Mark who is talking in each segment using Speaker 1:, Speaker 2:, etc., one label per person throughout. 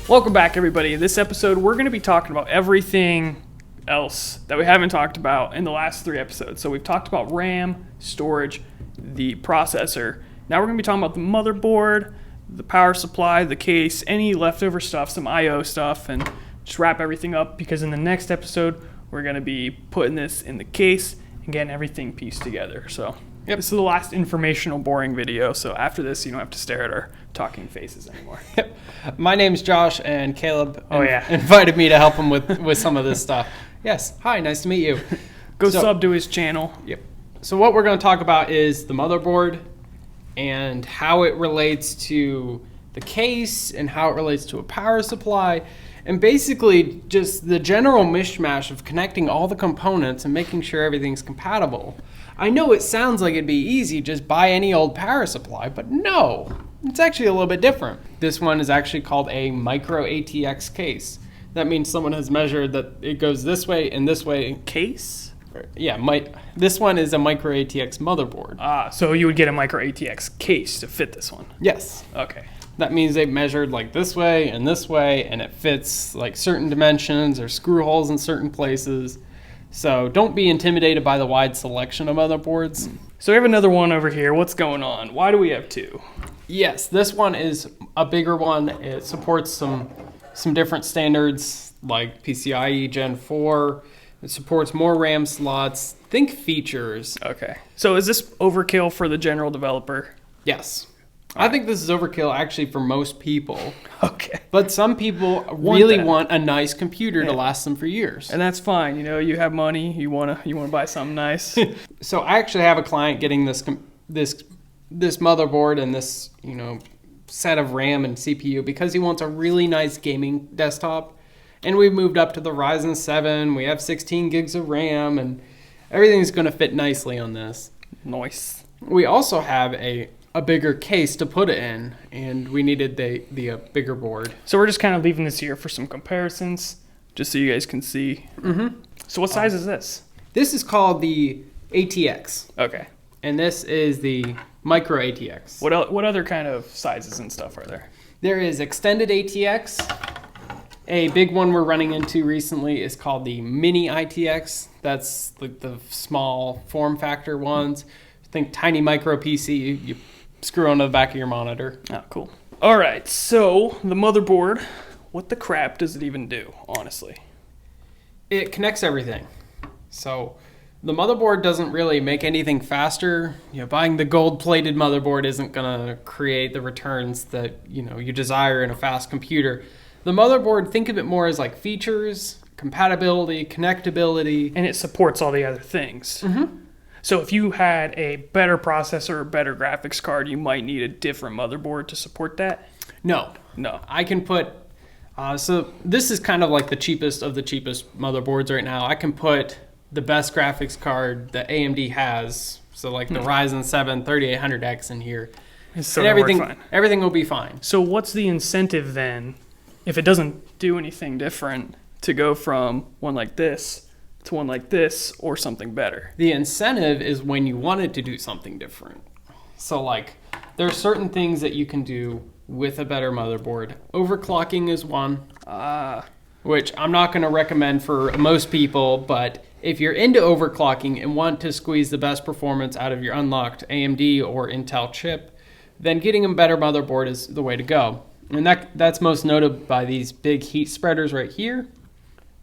Speaker 1: Welcome back, everybody. This episode, we're going to be talking about everything else that we haven't talked about in the last 3 episodes. So we've talked about RAM, storage, the processor. Now we're going to be talking about the motherboard, the power supply, the case, any leftover stuff, some I/O stuff, and just wrap everything up, because in the next episode, we're going to be putting this in the case and getting everything pieced together. So This is the last informational, boring video. So after this, you don't have to stare at our talking faces anymore.
Speaker 2: Yep. My name's Josh, and Caleb
Speaker 1: invited
Speaker 2: me to help him with some of this stuff. Yes. Hi, nice to meet you.
Speaker 1: Go sub to his channel.
Speaker 2: Yep. So what we're going to talk about is the motherboard and how it relates to the case and how it relates to a power supply, and basically just the general mishmash of connecting all the components and making sure everything's compatible. I know it sounds like it'd be easy, just buy any old power supply, but no, it's actually a little bit different. This one is actually called a micro ATX case. That means someone has measured that it goes this way and this way.
Speaker 1: Case?
Speaker 2: Yeah, this one is a micro ATX motherboard.
Speaker 1: So you would get a micro ATX case to fit this one?
Speaker 2: Yes.
Speaker 1: Okay.
Speaker 2: That means they've measured like this way, and it fits like certain dimensions or screw holes in certain places. So don't be intimidated by the wide selection of motherboards.
Speaker 1: So we have another one over here. What's going on? Why do we have 2?
Speaker 2: Yes, this one is a bigger one. It supports some different standards like PCIe Gen 4. It supports more RAM slots. Think features.
Speaker 1: Okay. So is this overkill for the general developer?
Speaker 2: Yes. I think this is overkill actually for most people.
Speaker 1: Okay.
Speaker 2: But some people really want a nice computer to last them for years.
Speaker 1: And that's fine. You know, you have money, you want to buy something nice.
Speaker 2: So I actually have a client getting this motherboard and this, set of RAM and CPU because he wants a really nice gaming desktop. And we've moved up to the Ryzen 7. We have 16 gigs of RAM, and everything's going to fit nicely on this.
Speaker 1: Nice.
Speaker 2: We also have a bigger case to put it in, and we needed the bigger board.
Speaker 1: So we're just kind of leaving this here for some comparisons, just so you guys can see.
Speaker 2: Mm-hmm.
Speaker 1: So what size is this?
Speaker 2: This is called the ATX.
Speaker 1: Okay.
Speaker 2: And this is the micro ATX.
Speaker 1: What other kind of sizes and stuff are there?
Speaker 2: There is extended ATX. A big one we're running into recently is called the mini ITX. That's like the small form factor ones. Think tiny micro PC. You screw onto the back of your monitor.
Speaker 1: Oh, cool. All right, so the motherboard, what the crap does it even do, honestly?
Speaker 2: It connects everything. So the motherboard doesn't really make anything faster. Buying the gold-plated motherboard isn't going to create the returns that you desire in a fast computer. The motherboard, think of it more as like features, compatibility, connectability.
Speaker 1: And it supports all the other things.
Speaker 2: Mm-hmm. So
Speaker 1: if you had a better processor or better graphics card, you might need a different motherboard to support that?
Speaker 2: No. I can put... so this is kind of like the cheapest of the cheapest motherboards right now. I can put the best graphics card that AMD has, so like the Ryzen 7 3800X in here.
Speaker 1: So
Speaker 2: and everything will be fine.
Speaker 1: So what's the incentive then, if it doesn't do anything different, to go from one like this to one like this or something better?
Speaker 2: The incentive is when you want it to do something different. So like there are certain things that you can do with a better motherboard. Overclocking is one, which I'm not going to recommend for most people, but if you're into overclocking and want to squeeze the best performance out of your unlocked AMD or Intel chip, then getting a better motherboard is the way to go. And that's most noted by these big heat spreaders right here.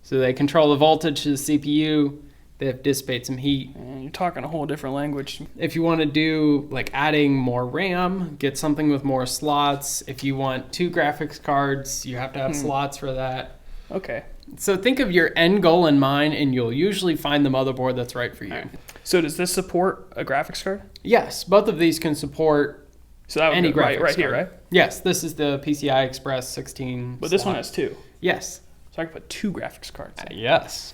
Speaker 2: So they control the voltage to the CPU. They dissipate some heat.
Speaker 1: And you're talking a whole different language.
Speaker 2: If you want to do like adding more RAM, get something with more slots. If you want 2 graphics cards, you have to have slots for that.
Speaker 1: Okay.
Speaker 2: So think of your end goal in mind, and you'll usually find the motherboard that's right for you. Right.
Speaker 1: So does this support a graphics card?
Speaker 2: Yes, both of these can support any graphics
Speaker 1: right here, right?
Speaker 2: Yes, this is the PCI Express 16
Speaker 1: But this one has 2.
Speaker 2: Yes.
Speaker 1: So I can put 2 graphics cards in.
Speaker 2: Yes.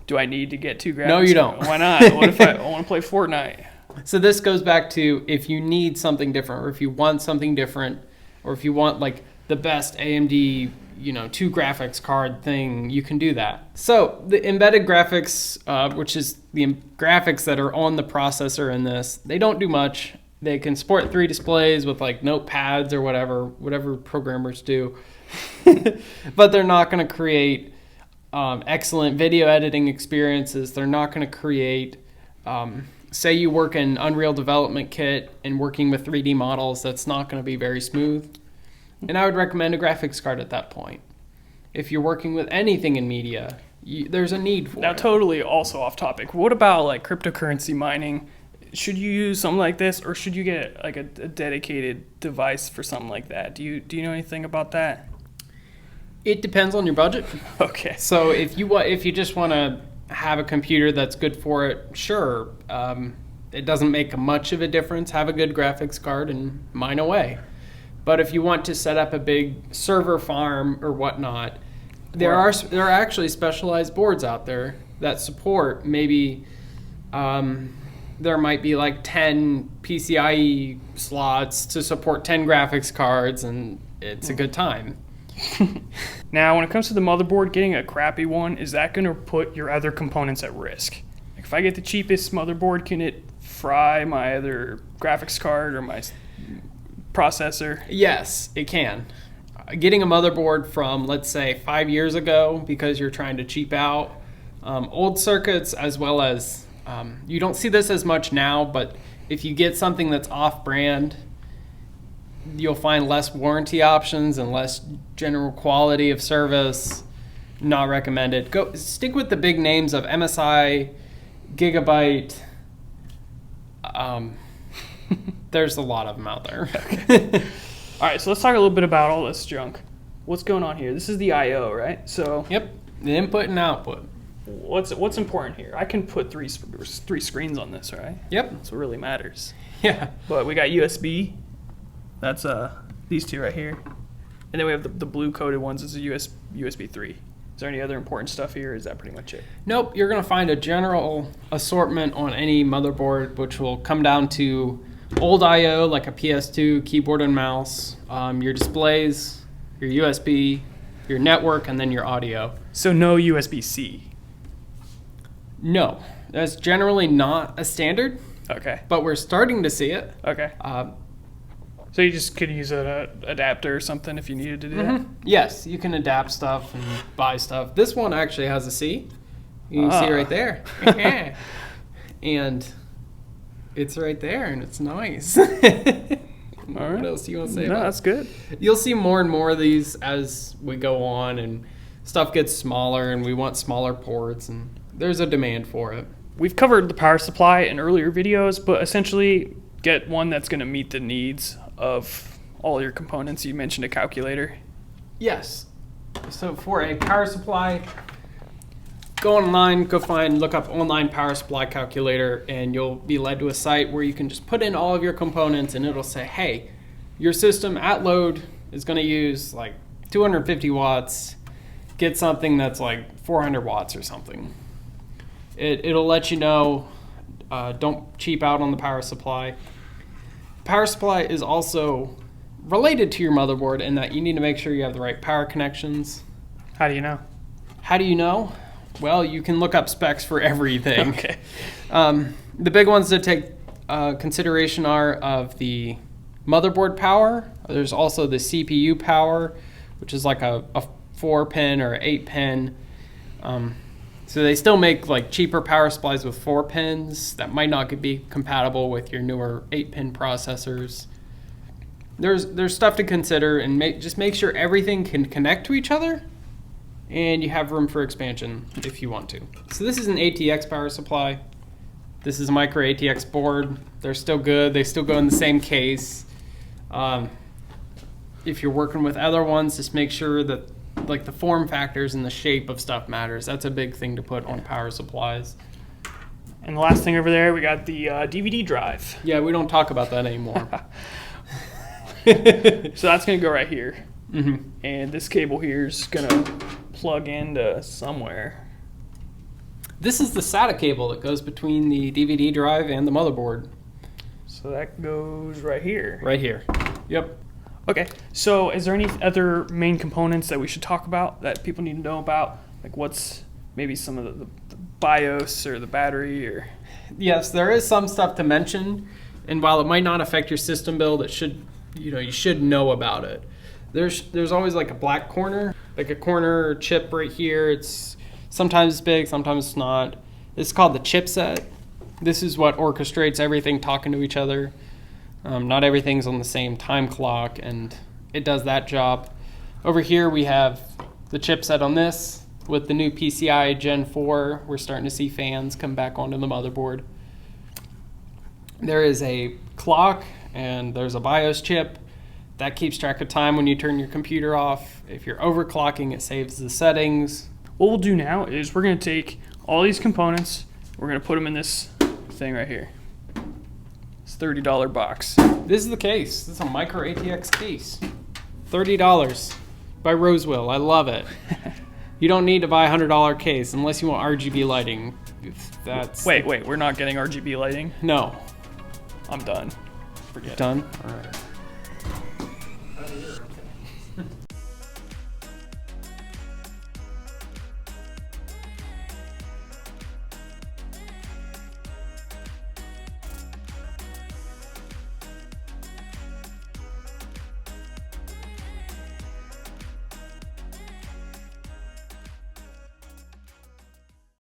Speaker 1: Do I need to get 2 graphics?
Speaker 2: No, you don't.
Speaker 1: Why not? What if I want to play Fortnite?
Speaker 2: So this goes back to if you need something different, or if you want something different, or if you want like the best AMD, 2 graphics card thing, you can do that. So the embedded graphics, which is the graphics that are on the processor in this, they don't do much. They can support 3 displays with like notepads or whatever programmers do. But they're not going to create excellent video editing experiences. They're not going to create, say you work in Unreal Development Kit and working with 3D models, that's not going to be very smooth. And I would recommend a graphics card at that point. If you're working with anything in media, there's a need for it.
Speaker 1: Now, totally also off topic. What about like cryptocurrency mining? Should you use something like this, or should you get like a dedicated device for something like that? Do you know anything about that?
Speaker 2: It depends on your budget.
Speaker 1: Okay.
Speaker 2: So if you just want to have a computer that's good for it, sure. It doesn't make much of a difference. Have a good graphics card and mine away. But if you want to set up a big server farm or whatnot, there are actually specialized boards out there that support maybe. There might be like 10 PCIe slots to support 10 graphics cards, and it's a good time.
Speaker 1: Now, when it comes to the motherboard, getting a crappy one, is that going to put your other components at risk? Like if I get the cheapest motherboard, can it fry my other graphics card or my processor?
Speaker 2: Yes, it can. Getting a motherboard from, let's say, 5 years ago because you're trying to cheap out old circuits, as well as you don't see this as much now, but if you get something that's off-brand, you'll find less warranty options and less general quality of service. Not recommended. Go stick with the big names of MSI, Gigabyte. There's a lot of them out there.
Speaker 1: Okay. All right, so let's talk a little bit about all this junk. What's going on here? This is the I/O, right? So
Speaker 2: yep, the input and output.
Speaker 1: What's important here? I can put three screens on this, right?
Speaker 2: Yep.
Speaker 1: That's what really matters.
Speaker 2: Yeah.
Speaker 1: But we got USB. That's these two right here. And then we have the blue coated ones. This is USB 3. Is there any other important stuff here, or is that pretty much it?
Speaker 2: Nope. You're going to find a general assortment on any motherboard, which will come down to old I/O, like a PS2, keyboard and mouse, your displays, your USB, your network, and then your audio.
Speaker 1: So no USB-C?
Speaker 2: No. That's generally not a standard.
Speaker 1: Okay.
Speaker 2: But we're starting to see it.
Speaker 1: Okay. So you just could use an adapter or something if you needed to do that?
Speaker 2: Yes, you can adapt stuff and buy stuff. This one actually has a C. You can see right there. And it's right there, and it's nice.
Speaker 1: All right.
Speaker 2: What else do you want to say
Speaker 1: No,
Speaker 2: about
Speaker 1: that's good.
Speaker 2: You'll see more and more of these as we go on, and stuff gets smaller, and we want smaller ports, and there's a demand for it.
Speaker 1: We've covered the power supply in earlier videos, but essentially get one that's going to meet the needs of all your components. You mentioned a calculator.
Speaker 2: Yes. So for a power supply, go online, look up online power supply calculator, and you'll be led to a site where you can just put in all of your components, and it'll say, hey, your system at load is going to use like 250 watts. Get something that's like 400 watts or something. It'll let you know, don't cheap out on the power supply. Power supply is also related to your motherboard in that you need to make sure you have the right power connections.
Speaker 1: How do you know?
Speaker 2: How do you know? Well, you can look up specs for everything.
Speaker 1: Okay.
Speaker 2: The big ones to take consideration are of the motherboard power. There's also the CPU power, which is like a 4-pin or 8-pin. So they still make like cheaper power supplies with 4 pins that might not be compatible with your newer 8-pin processors. There's stuff to consider, and just make sure everything can connect to each other, and you have room for expansion if you want to. So this is an ATX power supply. This is a micro ATX board. They're still good. They still go in the same case. If you're working with other ones, just make sure that like the form factors and the shape of stuff matters. That's a big thing to put on power supplies.
Speaker 1: And the last thing over there, we got the DVD drive.
Speaker 2: Yeah, we don't talk about that anymore.
Speaker 1: So that's going to go right here.
Speaker 2: Mm-hmm.
Speaker 1: And this cable here is going to plug into somewhere.
Speaker 2: This is the SATA cable that goes between the DVD drive and the motherboard.
Speaker 1: So that goes right here.
Speaker 2: Right here. Yep.
Speaker 1: Okay, so is there any other main components that we should talk about that people need to know about? Like what's maybe some of the BIOS or the battery or...
Speaker 2: Yes, there is some stuff to mention. And while it might not affect your system build, it should, you should know about it. There's always like a black corner, like a corner chip right here. It's sometimes big, sometimes it's not. This is called the chipset. This is what orchestrates everything talking to each other. Not everything's on the same time clock, and it does that job. Over here we have the chipset on this. With the new PCI Gen 4, we're starting to see fans come back onto the motherboard. There is a clock and there's a BIOS chip. That keeps track of time when you turn your computer off. If you're overclocking, it saves the settings.
Speaker 1: What we'll do now is we're going to take all these components, we're going to put them in this thing right here. It's a $30 box.
Speaker 2: This is the case. This is a micro ATX case. $30 by Rosewell. I love it. You don't need to buy a $100 case unless you want RGB lighting. That's
Speaker 1: Wait, we're not getting RGB lighting?
Speaker 2: No.
Speaker 1: I'm done. Forget it.
Speaker 2: Done? All right.